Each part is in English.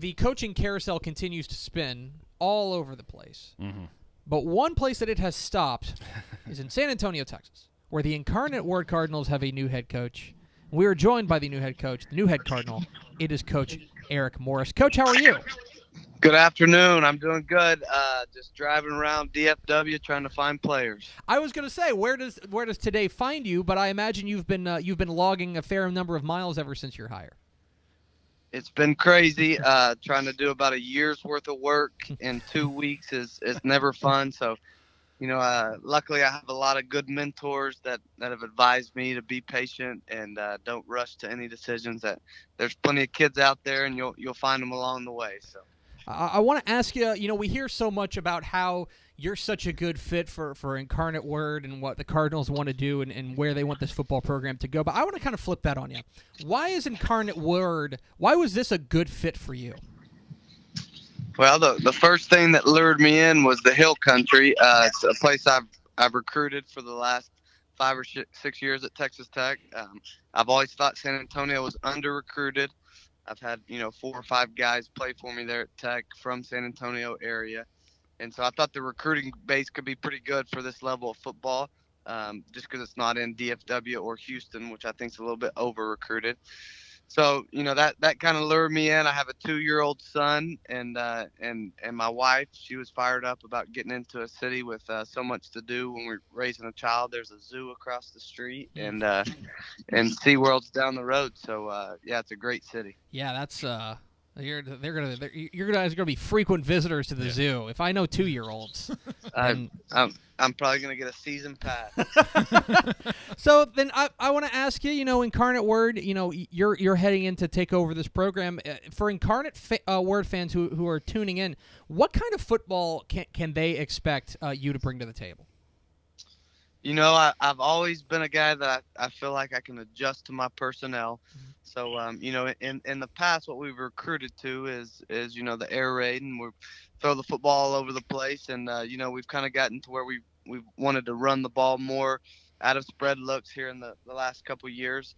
the coaching carousel continues to spin all over the place. Mm-hmm. But one place that it has stopped is in San Antonio, Texas, where the Incarnate Word Cardinals have a new head coach. We are joined by the new head coach, the new head Cardinal. It is Coach Eric Morris. Coach, how are you? Good afternoon. I'm doing good. Just driving around DFW trying to find players. I was going to say, where does today find you? But I imagine you've been logging a fair number of miles ever since your hire. It's been crazy. Trying to do about a year's worth of work in 2 weeks is never fun. So, luckily I have a lot of good mentors that have advised me to be patient and don't rush to any decisions. That there's plenty of kids out there, and you'll find them along the way. So. I want to ask you, we hear so much about how you're such a good fit for Incarnate Word and what the Cardinals want to do and where they want this football program to go. But I want to kind of flip that on you. Why is Incarnate Word, why was this a good fit for you? Well, the first thing that lured me in was the Hill Country. It's a place I've recruited for the last 5 or 6 years at Texas Tech. I've always thought San Antonio was under-recruited. I've had, 4 or 5 guys play for me there at Tech from San Antonio area. And so I thought the recruiting base could be pretty good for this level of football, just because it's not in DFW or Houston, which I think is a little bit over-recruited. So, that kind of lured me in. I have a 2-year-old son, and my wife, she was fired up about getting into a city with so much to do when we're raising a child. There's a zoo across the street, and SeaWorld's down the road. So, it's a great city. Yeah, that's you guys are gonna be frequent visitors to the zoo. If I know 2-year-olds, I'm probably gonna get a season pass. So then I want to ask you, Incarnate Word, you're heading in to take over this program. For Incarnate Word fans who are tuning in, what kind of football can they expect you to bring to the table? I've always been a guy that I feel like I can adjust to my personnel. So, in the past, what we've recruited to is the air raid, and we throw the football all over the place. And, we've kind of gotten to where we've wanted to run the ball more out of spread looks here in the last couple of years.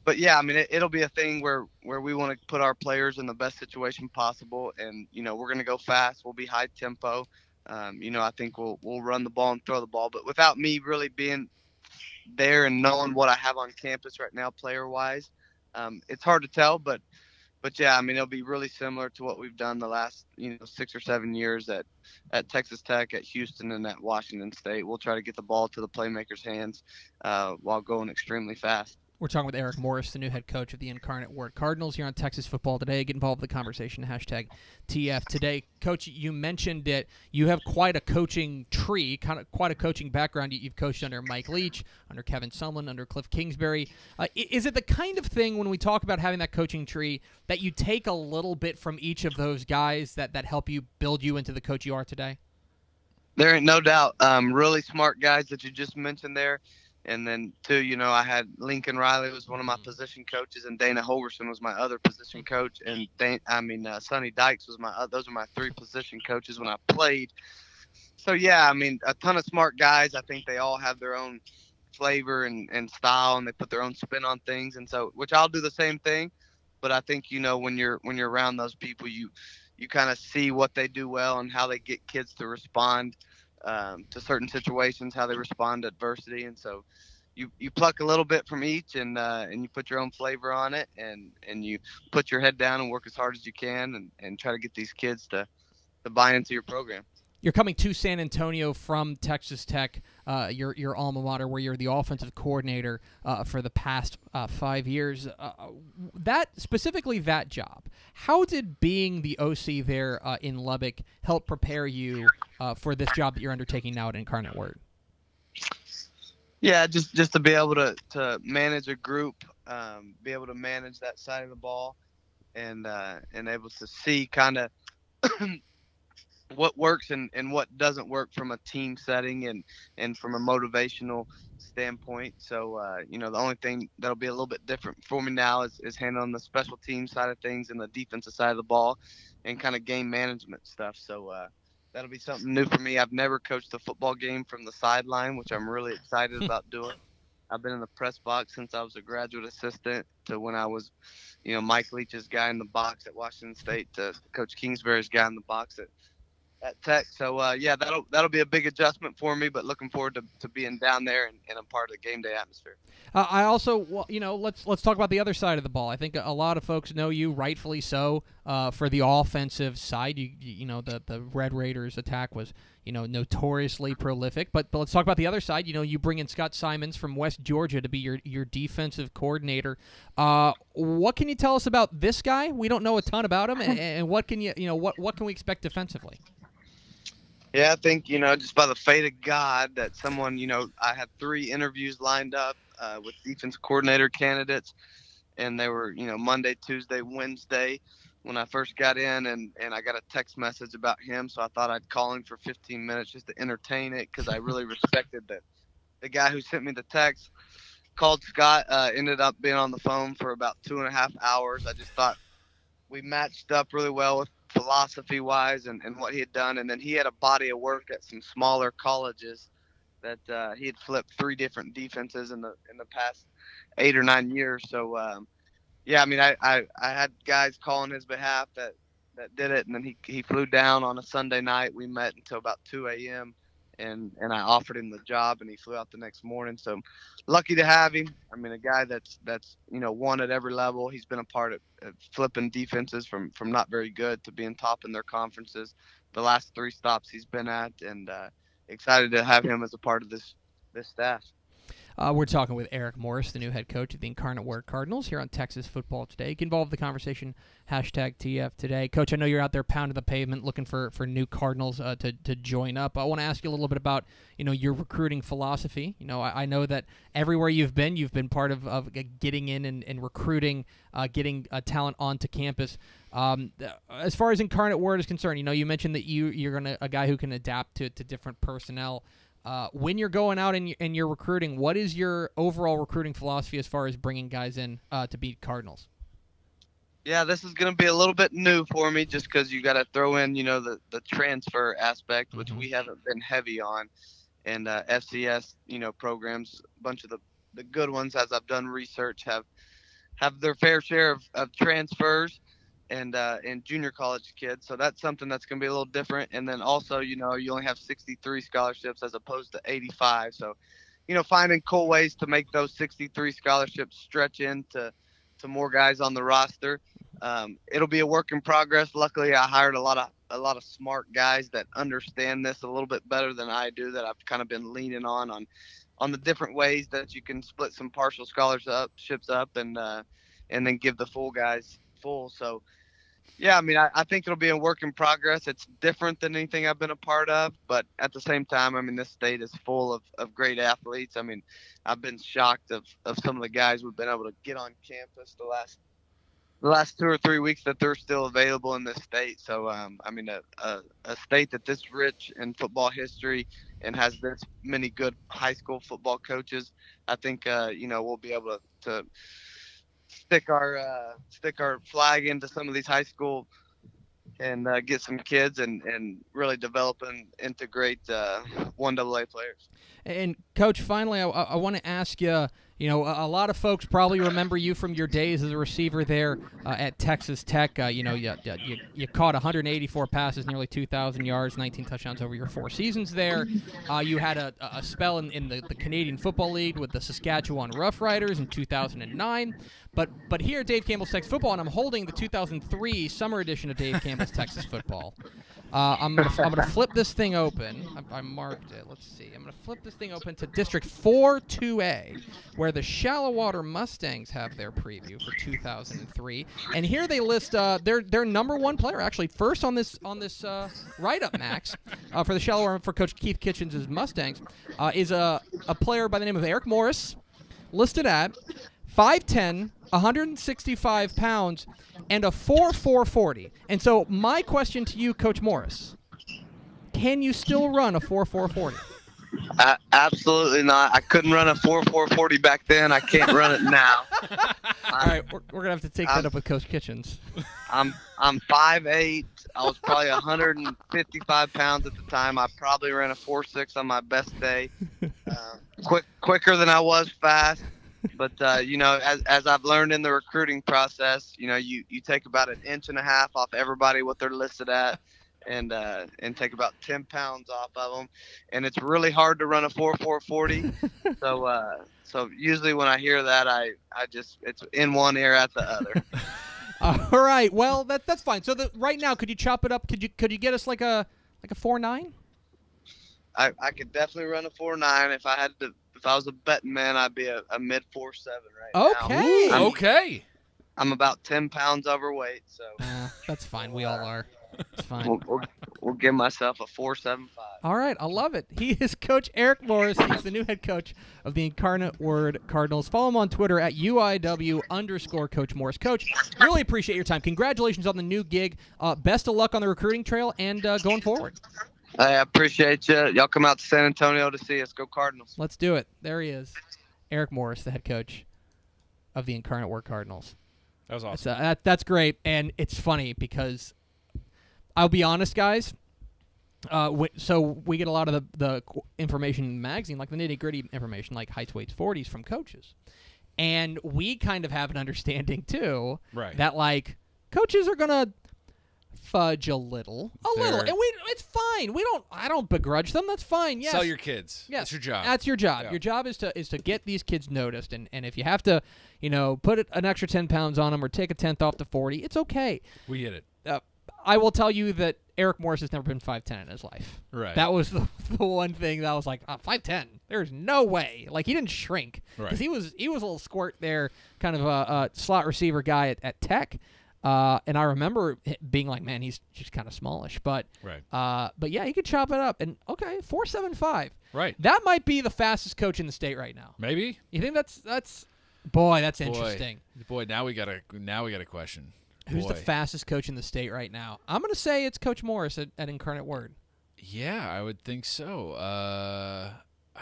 But, yeah, it'll be a thing where we want to put our players in the best situation possible. And, we're going to go fast. We'll be high tempo. I think we'll run the ball and throw the ball. But without me really being there and knowing what I have on campus right now player-wise, it's hard to tell, but yeah, it'll be really similar to what we've done the last 6 or 7 years at Texas Tech, at Houston, and at Washington State. We'll try to get the ball to the playmakers' hands while going extremely fast. We're talking with Eric Morris, the new head coach of the Incarnate Word Cardinals here on Texas Football Today. Get involved with the conversation, #TF Today. Coach, you mentioned that you have quite a coaching tree, kind of quite a coaching background. You've coached under Mike Leach, under Kevin Sumlin, under Cliff Kingsbury. Is it the kind of thing when we talk about having that coaching tree that you take a little bit from each of those guys that help you build you into the coach you are today? There ain't no doubt. Really smart guys that you just mentioned there. And then, too, I had Lincoln Riley was one of my position coaches, and Dana Holgerson was my other position coach, and Sonny Dykes was those are my 3 position coaches when I played. So, yeah, a ton of smart guys. I think they all have their own flavor and style, and they put their own spin on things. And so, which I'll do the same thing. But I think, when you're around those people, you kind of see what they do well and how they get kids to respond to certain situations, how they respond to adversity. And so you pluck a little bit from each and you put your own flavor on it and you put your head down and work as hard as you can and try to get these kids to buy into your program. You're coming to San Antonio from Texas Tech, your alma mater, where you're the offensive coordinator for the past 5 years. Specifically that job, how did being the OC there in Lubbock help prepare you for this job that you're undertaking now at Incarnate Word? Yeah, just to be able to manage a group, be able to manage that side of the ball, and able to see kind of what works and what doesn't work from a team setting and from a motivational standpoint. So, the only thing that'll be a little bit different for me now is handling the special team side of things and the defensive side of the ball and kind of game management stuff. So, that'll be something new for me. I've never coached a football game from the sideline, which I'm really excited about doing. I've been in the press box since I was a graduate assistant to when I was, Mike Leach's guy in the box at Washington State to Coach Kingsbury's guy in the box at Tech. So yeah, that'll be a big adjustment for me, but looking forward to being down there and a part of the game day atmosphere. I also, well, let's talk about the other side of the ball. I think a lot of folks know you, rightfully so, for the offensive side. The Red Raiders attack was notoriously prolific. But let's talk about the other side. You bring in Scott Simons from West Georgia to be your defensive coordinator. What can you tell us about this guy? We don't know a ton about him, and what can what can we expect defensively? Yeah, I think, just by the fate of God that someone, I had 3 interviews lined up with defense coordinator candidates, and they were, Monday, Tuesday, Wednesday when I first got in, and I got a text message about him, so I thought I'd call him for 15 minutes just to entertain it because I really respected the guy who sent me the text. Called Scott, ended up being on the phone for about 2.5 hours. I just thought we matched up really well with philosophy-wise and what he had done, and then he had a body of work at some smaller colleges that he had flipped 3 different defenses in the past 8 or 9 years. So yeah, I mean, I had guys call on his behalf that did it, and then he flew down on a Sunday night. We met until about 2 a.m. and I offered him the job, and he flew out the next morning. So lucky to have him. I mean, a guy that's won at every level. He's been a part of flipping defenses from not very good to being top in their conferences. The last 3 stops he's been at, and excited to have him as a part of this staff. We're talking with Eric Morris, the new head coach of the Incarnate Word Cardinals here on Texas Football Today. Get involved in the conversation, #TF Today. Coach, I know you're out there pounding the pavement looking for new Cardinals to join up. I want to ask you a little bit about your recruiting philosophy. I know that everywhere you've been part of getting in and recruiting, getting talent onto campus. As far as Incarnate Word is concerned, you mentioned that you're a guy who can adapt to different personnel. When you're going out and you're recruiting, what is your overall recruiting philosophy as far as bringing guys in to beat Cardinals? Yeah, this is going to be a little bit new for me just because you got to throw in, the transfer aspect, which we haven't been heavy on. And FCS, programs, a bunch of the good ones, as I've done research, have their fair share of transfers and junior college kids. So that's something that's going to be a little different. And then also, you only have 63 scholarships as opposed to 85. So, finding cool ways to make those 63 scholarships stretch into more guys on the roster. It'll be a work in progress. Luckily, I hired a lot of smart guys that understand this a little bit better than I do, that I've kind of been leaning on the different ways that you can split some partial scholarships up and then give the full guys full. So yeah, I mean, I think it'll be a work in progress. It's different than anything I've been a part of, but at the same time, I mean, this state is full of great athletes. I mean, I've been shocked of some of the guys we've been able to get on campus the last 2 or 3 weeks that they're still available in this state. So, I mean, a state that this rich in football history and has this many good high school football coaches, I think, we'll be able to stick our flag into some of these high school and get some kids and really develop and integrate 1AA players. And Coach, finally, I want to ask you. A lot of folks probably remember you from your days as a receiver there at Texas Tech. You caught 184 passes, nearly 2,000 yards, 19 touchdowns over your 4 seasons there. You had a spell in the Canadian Football League with the Saskatchewan Roughriders in 2009. But here at Dave Campbell's Texas Football, and I'm holding the 2003 summer edition of Dave Campbell's Texas Football. I'm gonna flip this thing open. I marked it. Let's see. I'm gonna flip this thing open to District 4-2A, where the Shallowater Mustangs have their preview for 2003. And here they list their number 1 player, actually first on this write-up, Max, for the Shallowater, for Coach Keith Kitchens' Mustangs, is a player by the name of Eric Morris, listed at 5'10", 165 pounds, and a 4.4 40. And so my question to you, Coach Morris, can you still run a 4.4 40? Absolutely not. I couldn't run a 4.4 40 back then. I can't run it now. All right, we're gonna have to take that up with Coach Kitchens. I'm 5'8", I was probably 155 pounds at the time. I probably ran a 4.6 on my best day. Quicker than I was fast. But you know, as I've learned in the recruiting process, you know, you take about 1.5 inches off everybody what they're listed at, and take about 10 pounds off of them, and it's really hard to run a 4.40. So usually when I hear that, I just, it's in one ear at the other. All right. Well, that's fine. So right now, could you chop it up? Could you get us like a 4.9? I could definitely run a 4.9 if I had to. If I was a betting man, I'd be a mid 4.7 right Okay. now. Okay. I'm about 10 pounds overweight, so that's fine. We all are. It's fine. We'll give myself a 4.75. All right, I love it. He is Coach Eric Morris. He's the new head coach of the Incarnate Word Cardinals. Follow him on Twitter at UIW_Coach Morris. Coach, really appreciate your time. Congratulations on the new gig. Best of luck on the recruiting trail and going forward. I appreciate you. Y'all come out to San Antonio to see us. Go Cardinals. Let's do it. There he is. Eric Morris, the head coach of the Incarnate Word Cardinals. That was awesome. That's great, and it's funny because I'll be honest, guys. So we get a lot of the information in the magazine, like the nitty-gritty information, like heights, weights, 40s from coaches. And we kind of have an understanding, too, right, that, like, coaches are going to fudge a little. And it's fine. I don't begrudge them. That's fine. Yes. Sell your kids. Yes. That's your job. That's your job. Yeah. Your job is to get these kids noticed, and if you have to, put an extra 10 pounds on them or take a 10th off the 40, it's okay. We get it. I will tell you that Eric Morris has never been 5'10" in his life. Right. That was the one thing that I was like, 5'10"? There's no way. Like, he didn't shrink. Because he was a little squirt there, kind of a slot receiver guy at Tech. And I remember being like, man, he's just kind of smallish. But yeah, he could chop it up. And, okay, 4.75. Right. That might be the fastest coach in the state right now. Maybe. You think that's boy, that's interesting. Boy, now we got a question. Who's the fastest coach in the state right now? I'm going to say it's Coach Morris at Incarnate Word. Yeah, I would think so. I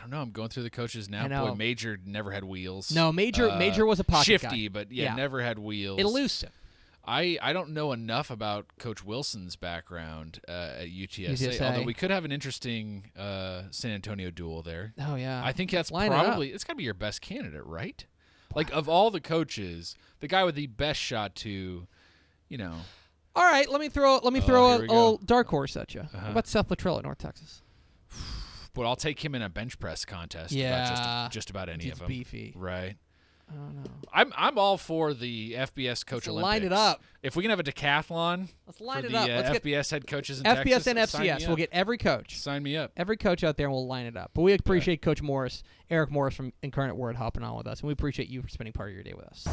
don't know. I'm going through the coaches now. I know. Boy, Major never had wheels. No, Major was a pocket shifty, guy. but never had wheels. Elusive. I don't know enough about Coach Wilson's background at UTSA, although we could have an interesting San Antonio duel there. Oh, yeah. I think that's probably – it's got to be your best candidate, right? Like, of all the coaches, the guy with the best shot to – All right, let me throw a little dark horse at you. What about Seth Luttrell at North Texas? But I'll take him in a bench press contest. Yeah, about just about any of them. Beefy, right? I don't know. I'm all for the FBS Coach Olympics. Line it up. If we can have a decathlon, let's line for it up. Let's FBS head coaches in FBS Texas, and FCS. We'll get every coach. Sign me up. Every coach out there, and we'll line it up. But we appreciate Coach Morris, Eric Morris from Incarnate Word, hopping on with us, and we appreciate you for spending part of your day with us.